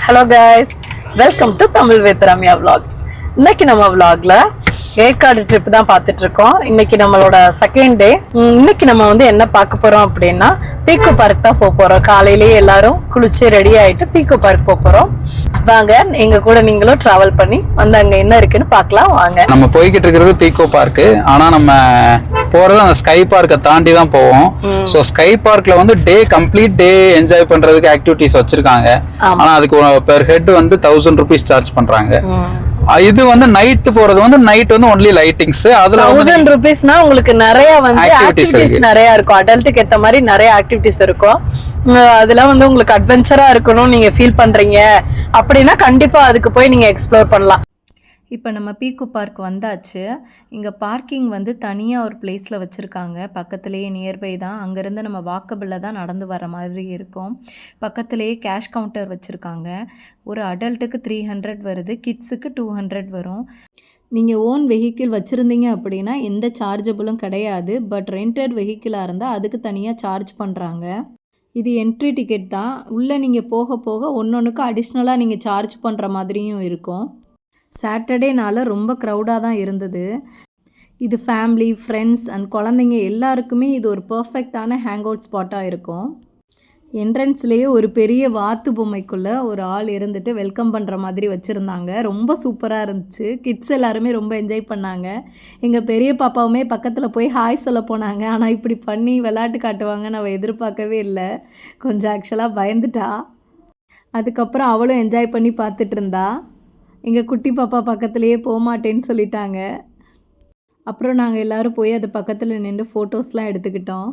Hello guys, welcome to Tamil with Ramya Vlogs. இன்னைக்கு நம்ம vlogல ஏற்காடு ட்ரிப் தான் பார்த்துட்டு இருக்கோம். இன்னைக்கு நம்மளோட செகண்ட் டே. இன்னைக்கு நம்ம வந்து என்ன பார்க்க போறோம் அப்படின்னா பீக்கோ பார்க் தான் போறோம். காலையிலேயே எல்லாரும் குளிச்சு ரெடி ஆயிட்டு பீக்கோ பார்க் போறோம். வாங்க எங்க கூட நீங்களும் டிராவல் பண்ணி வந்து அங்க என்ன இருக்குன்னு பார்க்கலாம் வாங்க. நம்ம போய்கிட்டு இருக்கிறது பீக்கோ பார்க். ஆனா நம்ம போறது அந்த ஸ்கை பார்க்கை தாண்டி தான் போவோம். ஸோ ஸ்கை பார்க்ல வந்து கம்ப்ளீட் டே என்ஜாய் பண்றதுக்கு ஆக்டிவிட்டிஸ் வச்சிருக்காங்க. ஆனா அதுக்கு பெர் ஹெட் வந்து 1000 rupees சார்ஜ் பண்றாங்க. இது வந்து நைட் போறது வந்து நைட் வந்து ஒன்லி லைட்டிங்ஸ். அதுல 1000 rupeesனா உங்களுக்கு நிறைய வந்து ஆக்டிவிட்டிஸ் நிறைய இருக்கும். அடல்ட்டுக்கு ஏத்த மாதிரி நிறைய ஆக்டிவிட்டிஸ் இருக்கும். அதெல்லாம் வந்து உங்களுக்கு அட்வென்ச்சரா இருக்கணும் நீங்க ஃபீல் பண்றீங்க அப்படின்னா கண்டிப்பா அதுக்கு போய் நீங்க எக்ஸ்ப்ளோர் பண்ணலாம். இப்போ நம்ம பீக்கோ பார்க் வந்தாச்சு. இங்கே பார்க்கிங் வந்து தனியாக ஒரு பிளேஸில் வச்சுருக்காங்க. பக்கத்துலேயே நியர்பை தான். அங்கேருந்து நம்ம வாக்கபிளில் தான் நடந்து வர மாதிரி இருக்கும். பக்கத்துலேயே கேஷ் கவுண்டர் வச்சுருக்காங்க. ஒரு அடல்ட்டுக்கு 300 வருது, கிட்ஸுக்கு 200 வரும். நீங்கள் ஓன் வெஹிக்கிள் வச்சுருந்தீங்க அப்படின்னா எந்த சார்ஜபிளும் கிடையாது. பட் ரெண்டட் வெஹிக்கிளாக இருந்தால் அதுக்கு தனியாக சார்ஜ் பண்ணுறாங்க. இது என்ட்ரி டிக்கெட் தான். உள்ளே நீங்கள் போக போக ஒன்றொன்றுக்கு அடிஷ்னலாக நீங்கள் சார்ஜ் பண்ணுற மாதிரியும் இருக்கும். சாட்டர்டேனால ரொம்ப க்ரௌடாக தான் இருந்தது. இது ஃபேமிலி, ஃப்ரெண்ட்ஸ் அண்ட் குழந்தைங்க எல்லாருக்குமே இது ஒரு பர்ஃபெக்டான ஹேங் அவுட் ஸ்பாட்டாக இருக்கும். என்ட்ரன்ஸ்லேயே ஒரு பெரிய வாத்து பொம்மைக்குள்ளே ஒரு ஆள் இருந்துட்டு வெல்கம் பண்ணுற மாதிரி வச்சுருந்தாங்க. ரொம்ப சூப்பராக இருந்துச்சு. கிட்ஸ் எல்லாருமே ரொம்ப என்ஜாய் பண்ணாங்க. எங்கள் பெரிய பாப்பாவுமே பக்கத்தில் போய் ஹாய் சொல்ல போனாங்க. ஆனால் இப்படி பண்ணி விளையாட்டு காட்டுவாங்க நான் எதிர்பார்க்கவே இல்லை. கொஞ்சம் ஆக்சுவலாக பயந்துட்டா. அதுக்கப்புறம் அவளும் என்ஜாய் பண்ணி பார்த்துட்டு இருந்தா. எங்கள் குட்டி பாப்பா பக்கத்துலேயே போகமாட்டேன்னு சொல்லிட்டாங்க. அப்புறம் நாங்கள் எல்லோரும் போய் அது பக்கத்தில் நின்று ஃபோட்டோஸ்லாம் எடுத்துக்கிட்டோம்.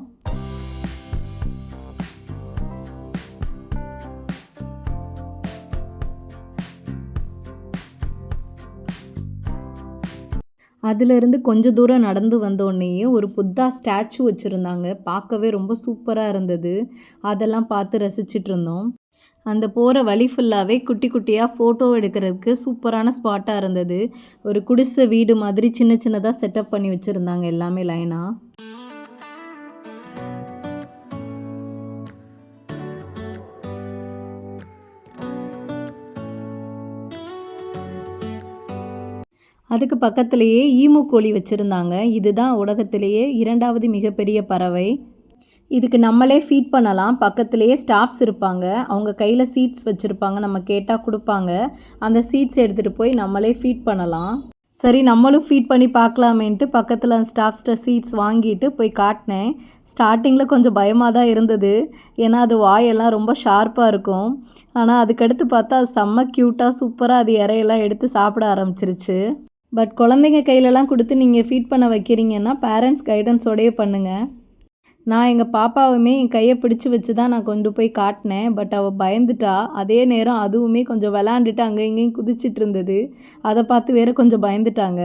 அதிலிருந்து கொஞ்சம் தூரம் நடந்து வந்தோடனேயே ஒரு புத்தா ஸ்டாச்சு வச்சுருந்தாங்க. பார்க்கவே ரொம்ப சூப்பராக இருந்தது. அதெல்லாம் பார்த்து ரசிச்சிட்டு இருந்தோம். அந்த போகிற வழி ஃபுல்லாகவே குட்டி குட்டியாக ஃபோட்டோ எடுக்கிறதுக்கு சூப்பரான ஸ்பாட்டாக இருந்தது. ஒரு குடிசை வீடு மாதிரி சின்ன சின்னதாக செட்டப் பண்ணி வச்சுருந்தாங்க எல்லாமே லைனாக. அதுக்கு பக்கத்துலேயே ஈமு கோழி வச்சுருந்தாங்க. இதுதான் உலகத்திலேயே 2வது மிகப்பெரிய பறவை. இதுக்கு நம்மளே ஃபீட் பண்ணலாம். பக்கத்துலேயே ஸ்டாஃப்ஸ் இருப்பாங்க. அவங்க கையில் சீட்ஸ் வச்சுருப்பாங்க. நம்ம கேட்டால் கொடுப்பாங்க. அந்த சீட்ஸ் எடுத்துகிட்டு போய் நம்மளே ஃபீட் பண்ணலாம். சரி நம்மளும் ஃபீட் பண்ணி பார்க்கலாமேன்ட்டு பக்கத்தில் அந்த ஸ்டாஃப்ஸ்ட சீட்ஸ் வாங்கிட்டு போய் காட்டினேன். ஸ்டார்டிங்கில் கொஞ்சம் பயமாக தான் இருந்தது. ஏன்னா அது வாயெல்லாம் ரொம்ப ஷார்ப்பாக இருக்கும். ஆனால் அதுக்கடுத்து பார்த்தா அது செம்ம க்யூட்டாக சூப்பராக அது இறையெல்லாம் எடுத்து சாப்பிட ஆரம்பிச்சிருச்சு. பட் குழந்தைங்க கையிலலாம் கொடுத்து நீங்கள் ஃபீட் பண்ண வைக்கிறீங்கன்னா பேரண்ட்ஸ் கைடன்ஸோடையே பண்ணுங்கள். நான் எங்கள் பாப்பாவுமே என் கையை பிடிச்சி வச்சு தான் நான் கொண்டு போய் காட்டினேன். பட் அவள் பயந்துட்டா. அதே நேரம் அதுவுமே கொஞ்சம் விளாண்டுட்டு அங்கே இங்கேயும் குதிச்சிட்டு இருந்தது. அதை பார்த்து வேறு கொஞ்சம் பயந்துட்டாங்க.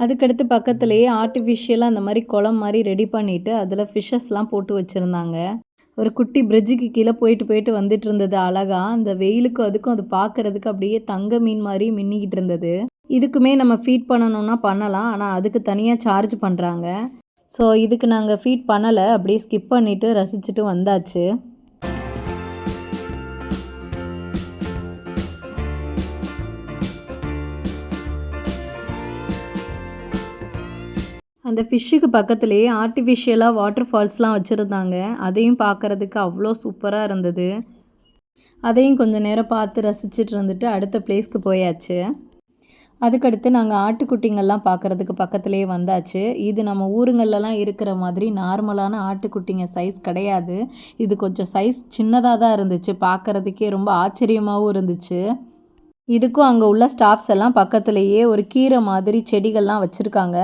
அதுக்கடுத்து பக்கத்துலேயே ஆர்டிஃபிஷியலாக அந்த மாதிரி குளம் மாதிரி ரெடி பண்ணிவிட்டு அதில் ஃபிஷ்ஷஸ்லாம் போட்டு வச்சுருந்தாங்க. ஒரு குட்டி பிரிட்ஜுக்கு கீழே போயிட்டு வந்துட்டு இருந்தது அழகாக. அந்த வெயிலுக்கும் அதுக்கும் அது பார்க்குறதுக்கு அப்படியே தங்க மீன் மாதிரி மின்னிக்கிட்டு இருந்தது. இதுக்குமே நம்ம ஃபீட் பண்ணணுன்னா பண்ணலாம். ஆனால் அதுக்கு தனியாக சார்ஜ் பண்ணுறாங்க. ஸோ இதுக்கு நாங்கள் ஃபீட் பண்ணலை. அப்படியே ஸ்கிப் பண்ணிவிட்டு ரசிச்சுட்டு வந்தாச்சு. அந்த ஃபிஷ்ஷுக்கு பக்கத்துலேயே ஆர்டிஃபிஷியலாக வாட்டர் ஃபால்ஸ்லாம் வச்சுருந்தாங்க. அதையும் பார்க்குறதுக்கு அவ்வளோ சூப்பராக இருந்தது. அதையும் கொஞ்சம் நேரம் பார்த்து ரசிச்சுட்டு இருந்துட்டு அடுத்த பிளேஸ்க்கு போயாச்சு. அதுக்கடுத்து நாங்கள் ஆட்டுக்குட்டிங்கள்லாம் பார்க்குறதுக்கு பக்கத்துலேயே வந்தாச்சு. இது நம்ம ஊருங்கள்லாம் இருக்கிற மாதிரி நார்மலான ஆட்டுக்குட்டிங்க சைஸ் கிடையாது. இது கொஞ்சம் சைஸ் சின்னதாக தான் இருந்துச்சு. பார்க்குறதுக்கே ரொம்ப ஆச்சரியமாகவும் இருந்துச்சு. இதுக்கும் அங்கே உள்ள ஸ்டாஃப்ஸ் எல்லாம் பக்கத்துலேயே ஒரு கீரை மாதிரி செடிகள்லாம் வச்சுருக்காங்க.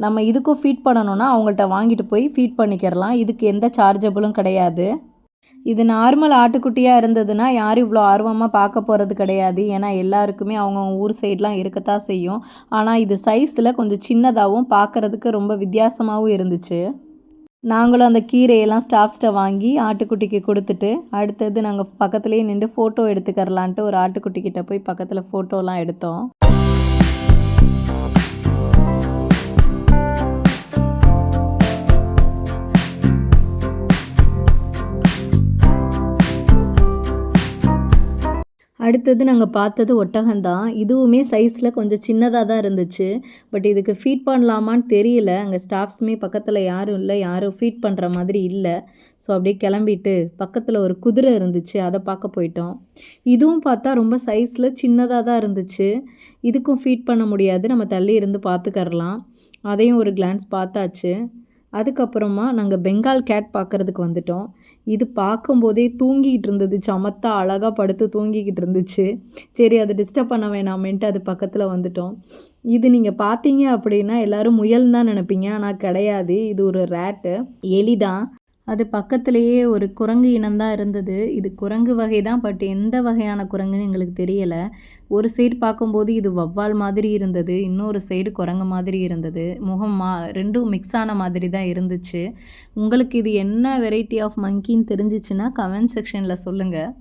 நம்ம இதுக்கும் ஃபீட் பண்ணணுன்னா அவங்கள்ட்ட வாங்கிட்டு போய் ஃபீட் பண்ணிக்கிறலாம். இதுக்கு எந்த சார்ஜபிளும் கிடையாது. இது நார்மல் ஆட்டுக்குட்டியாக இருந்ததுன்னா யாரும் இவ்வளோ ஆர்வமாக பார்க்க போகிறது கிடையாது. ஏன்னா எல்லாருக்குமே அவங்கவுங்க ஊர் சைட்லாம் இருக்கத்தான் செய்யும். ஆனால் இது சைஸில் கொஞ்சம் சின்னதாகவும் பார்க்குறதுக்கு ரொம்ப வித்தியாசமாகவும் இருந்துச்சு. நாங்களும் அந்த கீரையெல்லாம் ஸ்டாஃப்ஸ்ட்ட வாங்கி ஆட்டுக்குட்டிக்கு கொடுத்துட்டு அடுத்தது நாங்கள் பக்கத்துலேயே நின்று ஃபோட்டோ எடுத்துக்கரலான்ட்டு ஒரு ஆட்டுக்குட்டிக்கிட்ட போய் பக்கத்தில் ஃபோட்டோலாம் எடுத்தோம். அடுத்தது நாங்கள் பார்த்தது ஒட்டகம்தான். இதுவுமே சைஸில் கொஞ்சம் சின்னதாக தான் இருந்துச்சு. பட் இதுக்கு ஃபீட் பண்ணலாமான்னு தெரியல. அங்கே ஸ்டாஃப்ஸுமே பக்கத்தில் யாரும் இல்லை, யாரும் ஃபீட் பண்ணுற மாதிரி இல்லை. ஸோ அப்படியே கிளம்பிட்டு பக்கத்தில் ஒரு குதிரை இருந்துச்சு, அதை பார்க்க போயிட்டோம். இதுவும் பார்த்தா ரொம்ப சைஸில் சின்னதாக தான் இருந்துச்சு. இதுக்கும் ஃபீட் பண்ண முடியாது, நம்ம தள்ளி இருந்து பார்த்துக்கறலாம். அதையும் ஒரு கிளான்ஸ் பார்த்தாச்சு. அதுக்கப்புறமா நாங்கள் பெங்கால் கேட் பார்க்குறதுக்கு வந்துட்டோம். இது பார்க்கும்போதே தூங்கிக்கிட்டு இருந்தது, சமத்தா அழகாக படுத்து தூங்கிக்கிட்டு இருந்துச்சு. சரி, அதை டிஸ்டர்ப் பண்ண வேணாமேன்ட்டு அது பக்கத்தில் வந்துட்டோம். இது நீங்கள் பார்த்தீங்க அப்படின்னா எல்லோரும் முயல் தான் நினைப்பீங்க, ஆனால் கிடையாது. இது ஒரு ரேட்டு, எலி தான். அது பக்கத்துலேயே ஒரு குரங்கு இனம் தான் இருந்தது. இது குரங்கு வகை தான், பட் எந்த வகையான குரங்குன்னு எங்களுக்கு தெரியலை. ஒரு சைடு பார்க்கும்போது இது வவ்வால் மாதிரி இருந்தது, இன்னொரு சைடு குரங்கு மாதிரி இருந்தது. முகம் ரெண்டும் மிக்ஸ் ஆன மாதிரி தான் இருந்துச்சு. உங்களுக்கு இது என்ன வெரைட்டி ஆஃப் மங்கின்னு தெரிஞ்சிச்சுன்னா கமெண்ட் செக்ஷனில் சொல்லுங்கள்.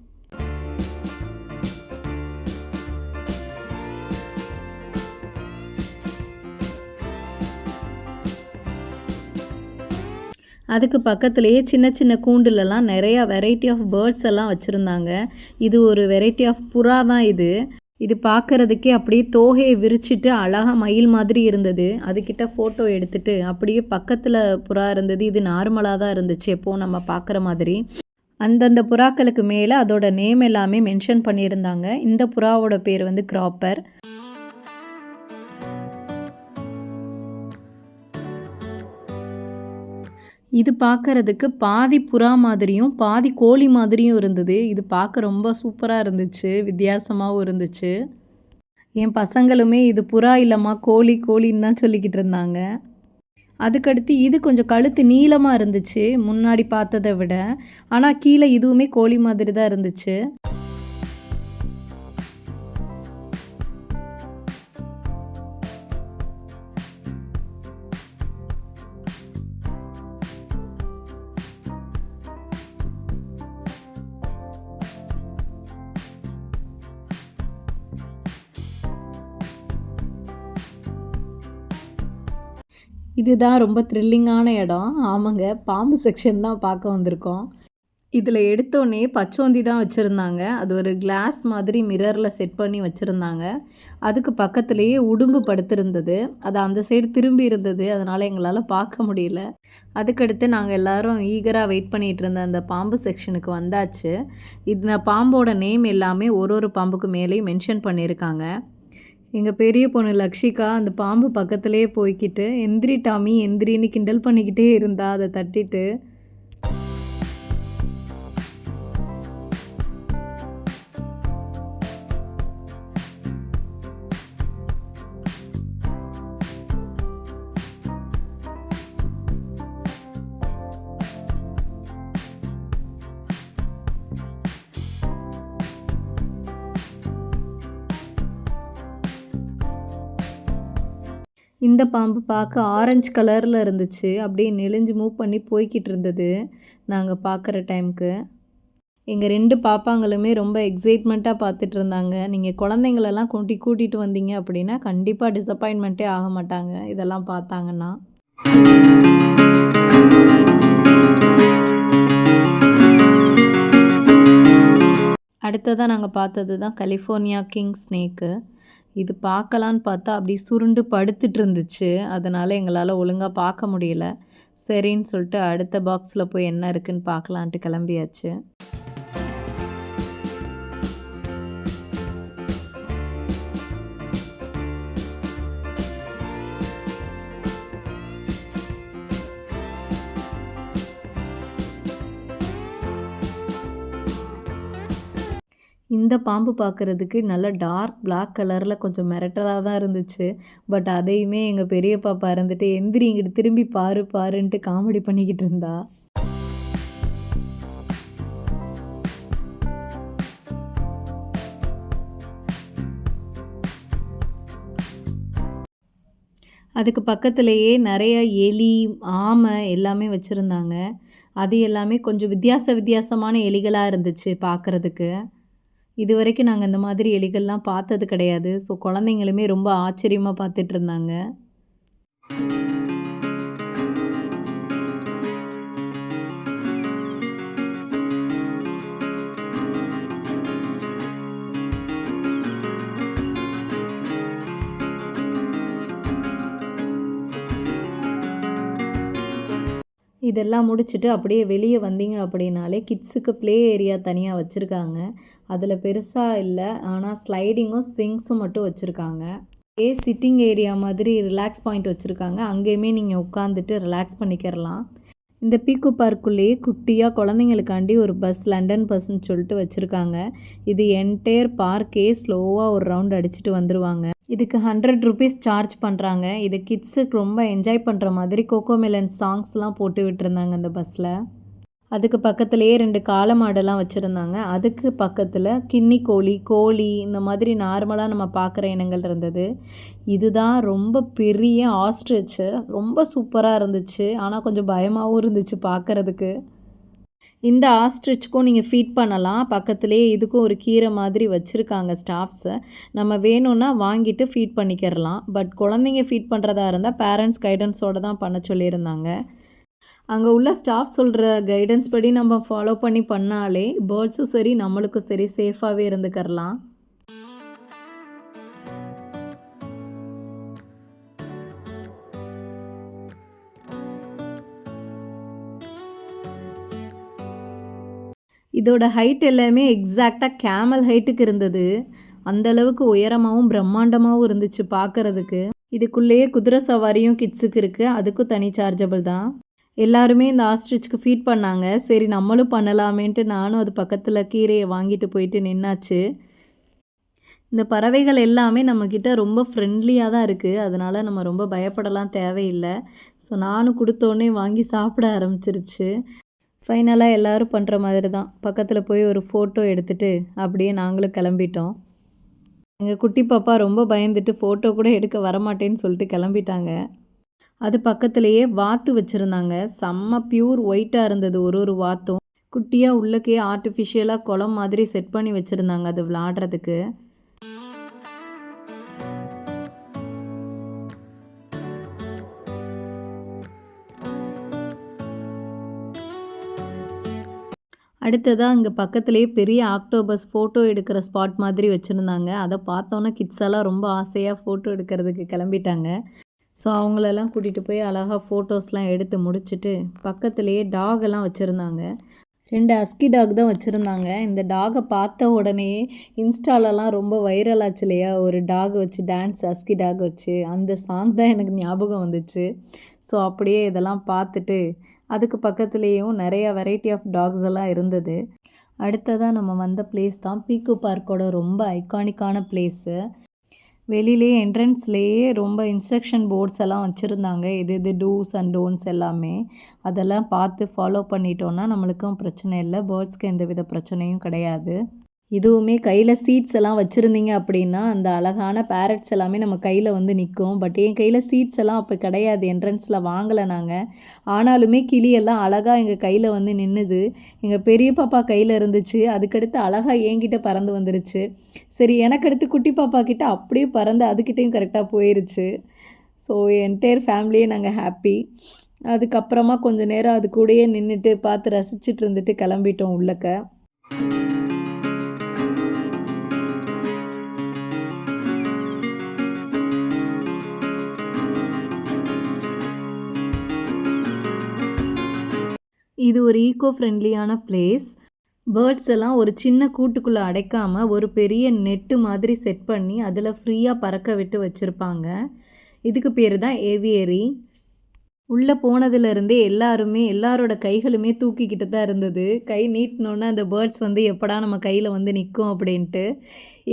அதுக்கு பக்கத்துலேயே சின்ன சின்ன கூண்டுலலாம் நிறையா வெரைட்டி ஆஃப் பேர்ட்ஸ் எல்லாம் வச்சுருந்தாங்க. இது ஒரு வெரைட்டி ஆஃப் புறா தான். இது பார்க்குறதுக்கே அப்படியே தோகையை விரிச்சிட்டு அழகாக மயில் மாதிரி இருந்தது. அதுக்கிட்ட ஃபோட்டோ எடுத்துகிட்டு அப்படியே பக்கத்தில் புறா இருந்தது. இது நார்மலாக தான் இருந்துச்சு, எப்போது நம்ம பார்க்குற மாதிரி. அந்தந்த புறாக்களுக்கு மேலே அதோட நேம் எல்லாமே மென்ஷன் பண்ணியிருந்தாங்க. இந்த புறாவோட பேர் வந்து கிராப்பர். இது பார்க்குறதுக்கு பாதி புறா மாதிரியும் பாதி கோழி மாதிரியும் இருந்தது. இது பார்க்க ரொம்ப சூப்பராக இருந்துச்சு, வித்தியாசமாகவும் இருந்துச்சு. என் பசங்களுமே இது புறா இல்லைம்மா கோழி கோழின்னு தான் சொல்லிக்கிட்டு இருந்தாங்க. அதுக்கடுத்து இது கொஞ்சம் கழுத்து நீளமாக இருந்துச்சு முன்னாடி பார்த்ததை விட. ஆனால் கீழே இதுவுமே கோழி மாதிரி தான் இருந்துச்சு. இதுதான் ரொம்ப த்ரில்லிங்கான இடம். ஆமாங்க, பாம்பு செக்ஷன் தான் பார்க்க வந்திருக்கோம். இதில் எடுத்தோடனே பச்சோந்தி தான் வச்சுருந்தாங்க. அது ஒரு கிளாஸ் மாதிரி மிரரில் செட் பண்ணி வச்சுருந்தாங்க. அதுக்கு பக்கத்துலேயே உடும்பு படுத்திருந்தது. அது அந்த சைடு திரும்பி இருந்தது, அதனால் எங்களால் பார்க்க முடியல. அதுக்கடுத்து நாங்கள் எல்லோரும் ஈகராக வெயிட் பண்ணிகிட்டு இருந்த அந்த பாம்பு செக்ஷனுக்கு வந்தாச்சு. இந்த பாம்போட நேம் எல்லாமே ஒரு பாம்புக்கு மேலேயும் மென்ஷன் பண்ணியிருக்காங்க. எங்கள் பெரிய பொண்ணு லக்ஷிகா அந்த பாம்பு பக்கத்துலேயே போய்கிட்டு எந்திரி டாமி எந்திரின்னு கிண்டல் பண்ணிக்கிட்டே இருந்தா அதை தட்டிட்டு. இந்த பாம்பு பார்க்க ஆரஞ்சு கலரில் இருந்துச்சு. அப்படியே நெளிஞ்சு மூவ் பண்ணி போய்கிட்டு இருந்தது நாங்கள் பார்க்குற டைமுக்கு. எங்கள் 2 பாப்பாங்களுமே ரொம்ப எக்ஸைட்மெண்ட்டாக பார்த்துட்டு இருந்தாங்க. நீங்கள் குழந்தைங்களெல்லாம் கூட்டிகிட்டு வந்தீங்க அப்படின்னா கண்டிப்பாக டிசப்பாயின்மெண்ட்டே ஆக மாட்டாங்க இதெல்லாம் பார்த்தாங்கன்னா. அடுத்ததாக நாங்கள் பார்த்தது தான் கலிஃபோர்னியா கிங் ஸ்னேக்கு. இது பார்க்கலான்னு பார்த்தா அப்படி சுருண்டு படுத்துட்டு இருந்துச்சு. அதனால் எங்களால் ஒழுங்காக பார்க்க முடியல. சரின்னு சொல்லிட்டு அடுத்த பாக்ஸில் போய் என்ன இருக்குன்னு பார்க்கலான்ட்டு கிளம்பியாச்சு. இந்த பாம்பு பார்க்குறதுக்கு நல்ல டார்க் பிளாக் கலரில் கொஞ்சம் மிரட்டலாக தான் இருந்துச்சு. பட் அதையுமே எங்கள் பெரிய பாப்பா இருந்துட்டு எந்திரி இங்கிட்டு திரும்பி பாருன்ட்டு காமெடி பண்ணிக்கிட்டு இருந்தா. அதுக்கு பக்கத்துலேயே நிறைய எலி, ஆமை எல்லாமே வச்சுருந்தாங்க. அது எல்லாமே கொஞ்சம் வித்தியாசமான எலிகளாக இருந்துச்சு பார்க்குறதுக்கு. இது வரைக்கும் நாங்கள் இந்த மாதிரி எலிகள்லாம் பார்த்தது கிடையாது. ஸோ குழந்தைங்களுமே ரொம்ப ஆச்சரியமாக பார்த்துட்டு இருந்தாங்க. இதெல்லாம் முடிச்சுட்டு அப்படியே வெளியே வந்தீங்க அப்படின்னாலே கிட்ஸுக்கு ப்ளே ஏரியா தனியாக வச்சுருக்காங்க. அதில் பெருசாக இல்லை, ஆனால் ஸ்லைடிங்கும் ஸ்விங்ஸும் மட்டும் வச்சுருக்காங்க. சிட்டிங் ஏரியா மாதிரி ரிலாக்ஸ் பாயிண்ட் வச்சுருக்காங்க. அங்கேயுமே நீங்கள் உட்காந்துட்டு ரிலாக்ஸ் பண்ணிக்கிறலாம். இந்த பீக்கோ பார்க்குள்ளேயே குட்டியாக குழந்தைங்களுக்காண்டி ஒரு பஸ், லண்டன் பஸ்ன்னு சொல்லிட்டு வச்சுருக்காங்க. இது என்டையர் பார்க்கே ஸ்லோவாக ஒரு ரவுண்ட் அடிச்சுட்டு வந்துடுவாங்க. இதுக்கு 100 ருபீஸ் சார்ஜ் பண்ணுறாங்க. இது கிட்ஸுக்கு ரொம்ப என்ஜாய் பண்ணுற மாதிரி கோகோமெலன் சாங்ஸ்லாம் போட்டு விட்டுருந்தாங்க அந்த பஸ்ஸில். அதுக்கு பக்கத்துலேயே 2 காளை மாடெல்லாம் வச்சுருந்தாங்க. அதுக்கு பக்கத்தில் கின்னி கோழி இந்த மாதிரி நார்மலாக நம்ம பார்க்குற இனங்கள் இருந்தது. இதுதான் ரொம்ப பெரிய ஆஸ்ட்ரிச்சு. ரொம்ப சூப்பராக இருந்துச்சு, ஆனால் கொஞ்சம் பயமாகவும் இருந்துச்சு பார்க்குறதுக்கு. இந்த ஆஸ்ட்ரிச்சுக்கும் நீங்கள் ஃபீட் பண்ணலாம். பக்கத்துலேயே இதுக்கும் ஒரு கீரை மாதிரி வச்சுருக்காங்க ஸ்டாஃப்ஸு. நம்ம வேணும்னா வாங்கிட்டு ஃபீட் பண்ணிக்கிறலாம். பட் குழந்தைங்க ஃபீட் பண்ணுறதா இருந்தால் பேரண்ட்ஸ் கைடன்ஸோடு தான் பண்ண சொல்லியிருந்தாங்க. அங்கே உள்ள ஸ்டாஃப் சொல்கிற கைடன்ஸ் படி நம்ம ஃபாலோ பண்ணாலே பேர்ட்ஸும் சரி நம்மளுக்கும் சரி சேஃபாகவே இருந்துக்கிறலாம். இதோட ஹைட் எல்லாமே எக்ஸாக்டாக கேமல் ஹைட்டுக்கு இருந்தது. அந்தளவுக்கு உயரமாகவும் பிரம்மாண்டமாகவும் இருந்துச்சு பார்க்குறதுக்கு. இதுக்குள்ளேயே குதிரை சவாரியும் கிட்ஸுக்கு இருக்குது. அதுக்கும் தனி சார்ஜபிள் தான். எல்லாருமே இந்த ஆஸ்ட்ரிச்சுக்கு ஃபீட் பண்ணாங்க. சரி நம்மளும் பண்ணலாமேன்ட்டு நானும் அது பக்கத்தில் கீரையை வாங்கிட்டு போயிட்டு நின்னாச்சு. இந்த பறவைகள் எல்லாமே நம்மக்கிட்ட ரொம்ப ஃப்ரெண்ட்லியாக தான் இருக்குது. அதனால் நம்ம ரொம்ப பயப்படலாம் தேவையில்லை. ஸோ நானும் கொடுத்தோன்னே வாங்கி சாப்பிட ஆரம்பிச்சிருச்சு. ஃபைனலாக எல்லோரும் பண்ணுற மாதிரி தான் பக்கத்தில் போய் ஒரு ஃபோட்டோ எடுத்துகிட்டு அப்படியே நாங்களும் கிளம்பிட்டோம். எங்கள் குட்டி பாப்பா ரொம்ப பயந்துட்டு ஃபோட்டோ கூட எடுக்க வரமாட்டேன்னு சொல்லிட்டு கிளம்பிட்டாங்க. அது பக்கத்துலேயே வாத்து வச்சுருந்தாங்க. செம்ம பியூர் ஒயிட்டாக இருந்தது ஒரு வாத்தும். குட்டியாக உள்ளக்கே ஆர்டிஃபிஷியலாக குளம் மாதிரி செட் பண்ணி வச்சுருந்தாங்க அது விளாடுறதுக்கு. அடுத்ததாக இங்கே பக்கத்துலேயே பெரிய ஆக்டோபஸ் ஃபோட்டோ எடுக்கிற ஸ்பாட் மாதிரி வச்சுருந்தாங்க. அதை பார்த்தோன்னே கிட்ஸ் எல்லாம் ரொம்ப ஆசையாக ஃபோட்டோ எடுக்கிறதுக்கு கிளம்பிட்டாங்க. ஸோ அவங்களெல்லாம் கூட்டிகிட்டு போய் அழகாக ஃபோட்டோஸ்லாம் எடுத்து முடிச்சுட்டு பக்கத்துலேயே டாகெல்லாம் வச்சுருந்தாங்க. 2 அஸ்கி டாக் தான் வச்சுருந்தாங்க. இந்த டாகை பார்த்த உடனே இன்ஸ்டாலலாம் ரொம்ப வைரல் ஆச்சு இல்லையா, ஒரு டாக் வச்சு டான்ஸ், அஸ்கி டாக் வச்சு. அந்த சாங் தான் எனக்கு ஞாபகம் வந்துச்சு. ஸோ அப்படியே இதெல்லாம் பார்த்துட்டு அதுக்கு பக்கத்துலேயும் நிறையா வெரைட்டி ஆஃப் டாக்ஸ் எல்லாம் இருந்தது. அடுத்ததாக நம்ம வந்த பிளேஸ் தான் பீக்கோ பார்க்கோட ரொம்ப ஐகானிக்கான பிளேஸு. வெளியிலேயே என்ட்ரன்ஸ்லேயே ரொம்ப இன்ஸ்ட்ரக்ஷன் போர்ட்ஸ் எல்லாம் வச்சுருந்தாங்க. இது டூஸ் அண்ட் டோன்ட்ஸ் எல்லாமே. அதெல்லாம் பார்த்து ஃபாலோ பண்ணிட்டோன்னா நம்மளுக்கும் பிரச்சனை இல்லை, பேர்ட்ஸ்க்கு எந்த வித பிரச்சனையும் கிடையாது. இதுவுமே கையில் சீட்ஸ் எல்லாம் வச்சுருந்தீங்க அப்படின்னா அந்த அழகான பேரட்ஸ் எல்லாமே நம்ம கையில் வந்து நிற்கும். பட் என் கையில் சீட்ஸ் எல்லாம் அப்போ கிடையாது, என்ட்ரன்ஸில் வாங்கலை நாங்கள். ஆனாலுமே கிளியெல்லாம் அழகாக எங்கள் கையில் வந்து நின்றுது. எங்கள் பெரிய பாப்பா கையில் இருந்துச்சு. அதுக்கடுத்து அழகாக என்கிட்ட பறந்து வந்துருச்சு. சரி எனக்கடுத்து குட்டி பாப்பா கிட்ட அப்படியே பறந்து அதுக்கிட்டையும் கரெக்டாக போயிருச்சு. ஸோ என்டையர் ஃபேமிலியே நாங்கள் ஹாப்பி. அதுக்கப்புறமா கொஞ்சம் நேரம் அது கூடயே நின்றுட்டு பார்த்து ரசிச்சுட்டு இருந்துட்டு கிளம்பிட்டோம் உள்ளக்க. இது ஒரு ஈக்கோ ஃப்ரெண்ட்லியான பிளேஸ். பேர்ட்ஸ் எல்லாம் ஒரு சின்ன கூட்டுக்குள்ளே அடைக்காமல் ஒரு பெரிய நெட்டு மாதிரி செட் பண்ணி அதில் ஃப்ரீயாக பறக்க விட்டு வச்சுருப்பாங்க. இதுக்கு பேர் தான் ஏவியரி. உள்ளே போனதுலேருந்தே எல்லாரோட கைகளுமே தூக்கிக்கிட்டு தான் இருந்தது. கை நீட்டினோன்னே அந்த பேர்ட்ஸ் வந்து எப்படா நம்ம கையில் வந்து நிற்கும் அப்படின்ட்டு.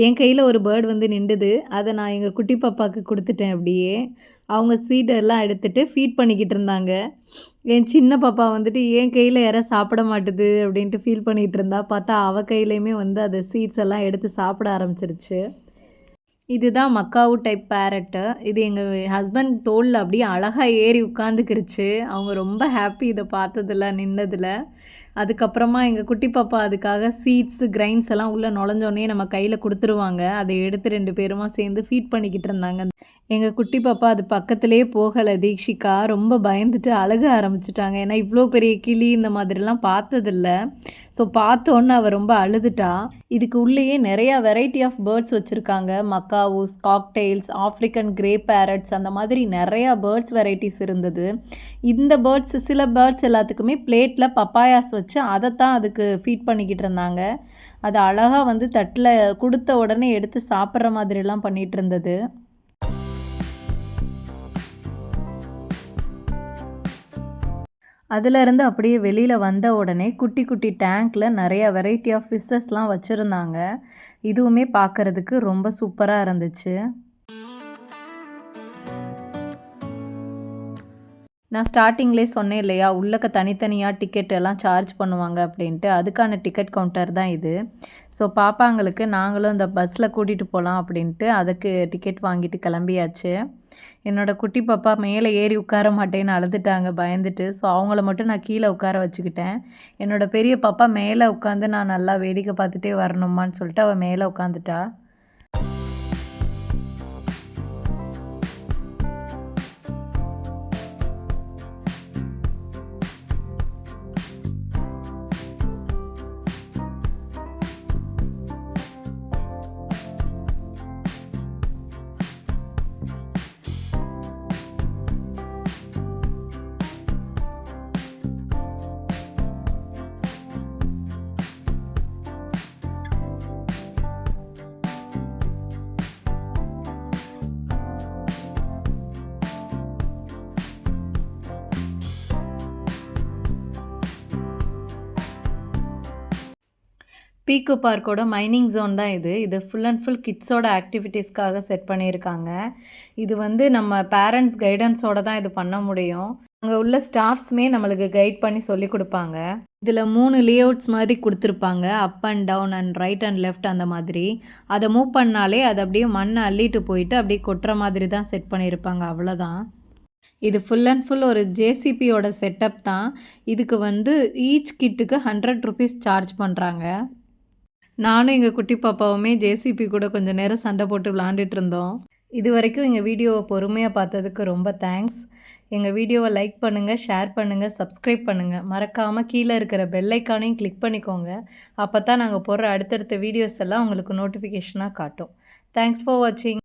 என் கையில் ஒரு பேர்டு வந்து நின்றுது. அதை நான் எங்கள் குட்டி பாப்பாவுக்கு கொடுத்துட்டேன். அப்படியே அவங்க சீடெல்லாம் எடுத்துகிட்டு ஃபீட் பண்ணிக்கிட்டு இருந்தாங்க. என் சின்ன பாப்பா வந்துட்டு என் கையில் யாரும் சாப்பிட மாட்டுது அப்படின்ட்டு ஃபீல் பண்ணிகிட்டு இருந்தா. பார்த்தா அவள் கையிலையுமே வந்து அதை சீட்ஸ் எல்லாம் எடுத்து சாப்பிட ஆரம்பிச்சிருச்சு. இதுதான் மக்காவு டைப் பேரட்டு. இது எங்கள் ஹஸ்பண்ட் தோளில் அப்படியே அழகாக ஏறி உட்காந்துக்கிருச்சு. அவங்க ரொம்ப ஹாப்பி இதை பார்த்ததில், நின்னதில். அதுக்கப்புறமா எங்கள் குட்டி பாப்பா அதுக்காக சீட்ஸு கிரைன்ஸ் எல்லாம் உள்ளே நுழைஞ்சோடனே நம்ம கையில் கொடுத்துருவாங்க. அதை எடுத்து 2 பேருமா சேர்ந்து ஃபீட் பண்ணிக்கிட்டு இருந்தாங்க. எங்கள் குட்டி பாப்பா அது பக்கத்துலேயே போகலை. தீக்ஷிகா ரொம்ப பயந்துட்டு அழுக ஆரம்பிச்சிட்டாங்க. ஏன்னா இவ்வளோ பெரிய கிளி இந்த மாதிரிலாம் பார்த்ததில்ல. ஸோ பார்த்தோன்னே அவள் ரொம்ப அழுதுட்டா. இதுக்கு உள்ளேயே நிறையா வெரைட்டி ஆஃப் பேர்ட்ஸ் வச்சுருக்காங்க. மக்காவூஸ், காக்டெயில்ஸ், ஆஃப்ரிக்கன் கிரே பேரட்ஸ், அந்த மாதிரி நிறையா பேர்ட்ஸ் வெரைட்டிஸ் இருந்தது. இந்த பேர்ட்ஸ், சில பேர்ட்ஸ் எல்லாத்துக்குமே பிளேட்டில் பப்பாயாஸ் வச்சு அதைத்தான் அதுக்கு ஃபீட் பண்ணிக்கிட்டு இருந்தாங்க. அது அழகாக வந்து தட்டில் கொடுத்த உடனே எடுத்து சாப்பிட்ற மாதிரிலாம் பண்ணிகிட்டு இருந்தது. அதிலேருந்து அப்படியே வெளியில் வந்த உடனே குட்டி குட்டி டேங்க்கில் நிறையா வெரைட்டி ஆஃப் ஃபிஷ்ஷஸ்லாம் வச்சுருந்தாங்க. இதுவுமே பார்க்குறதுக்கு ரொம்ப சூப்பராக இருந்துச்சு. நான் ஸ்டார்டிங்லேயே சொன்னேன் இல்லையா, உள்ளக்க தனித்தனியாக டிக்கெட் எல்லாம் சார்ஜ் பண்ணுவாங்க அப்படின்ட்டு. அதுக்கான டிக்கெட் கவுண்டர் தான் இது. ஸோ பாப்பாங்களுக்கு நாங்களும் இந்த பஸ்ஸில் கூட்டிகிட்டு போகலாம் அப்படின்ட்டு அதுக்கு டிக்கெட் வாங்கிட்டு கிளம்பியாச்சு. என்னோடய குட்டி பாப்பா மேலே ஏறி உட்கார மாட்டேன்னு அழுதுட்டாங்க பயந்துட்டு. ஸோ அவங்கள மட்டும் நான் கீழே உட்கார வச்சுக்கிட்டேன். என்னோடய பெரிய பாப்பா மேலே உட்காந்து நான் நல்லா வேடிக்கை பார்த்துட்டே வரணுமான்னு சொல்லிட்டு அவள் மேலே உட்காந்துட்டா. பீக்கோ பார்க்கோட மைனிங் ஜோன் தான் இது. இது ஃபுல் அண்ட் ஃபுல் கிட்ஸோட ஆக்டிவிட்டீஸ்க்காக செட் பண்ணியிருக்காங்க. இது வந்து நம்ம பேரண்ட்ஸ் கைடன்ஸோடு தான் இது பண்ண முடியும். அங்கே உள்ள ஸ்டாஃப்ஸுமே நம்மளுக்கு கைட் பண்ணி சொல்லி கொடுப்பாங்க. இதில் 3 லேஅவுட்ஸ் மாதிரி கொடுத்துருப்பாங்க. Up and down and right and left அந்த மாதிரி. அதை மூவ் பண்ணாலே அது அப்படியே மண்ணை அள்ளிட்டு போயிட்டு அப்படியே கொட்டுற மாதிரி தான் செட் பண்ணியிருப்பாங்க. அவ்வளோதான். இது ஃபுல் அண்ட் ஃபுல் ஒரு ஜேசிபியோட செட்டப் தான். இதுக்கு வந்து ஈச் கிட்டுக்கு 100 rupees சார்ஜ் பண்ணுறாங்க. நானும் எங்கள் குட்டி பாப்பாவுமே ஜேசிபி கூட கொஞ்சம் நேரம் சண்டை போட்டு விளாண்டுட்டு இருந்தோம். இது வரைக்கும் எங்கள் வீடியோவை பொறுமையாக பார்த்ததுக்கு ரொம்ப தேங்க்ஸ். எங்கள் வீடியோவை லைக் பண்ணுங்கள், ஷேர் பண்ணுங்கள், சப்ஸ்கிரைப் பண்ணுங்கள். மறக்காமல் கீழே இருக்கிற பெல் ஐக்கானையும் கிளிக் பண்ணிக்கோங்க. அப்போ தான் நாங்கள் போடுற அடுத்தடுத்த வீடியோஸ் எல்லாம் உங்களுக்கு நோட்டிஃபிகேஷனாக காட்டும். தேங்க்ஸ் ஃபார் வாட்சிங்.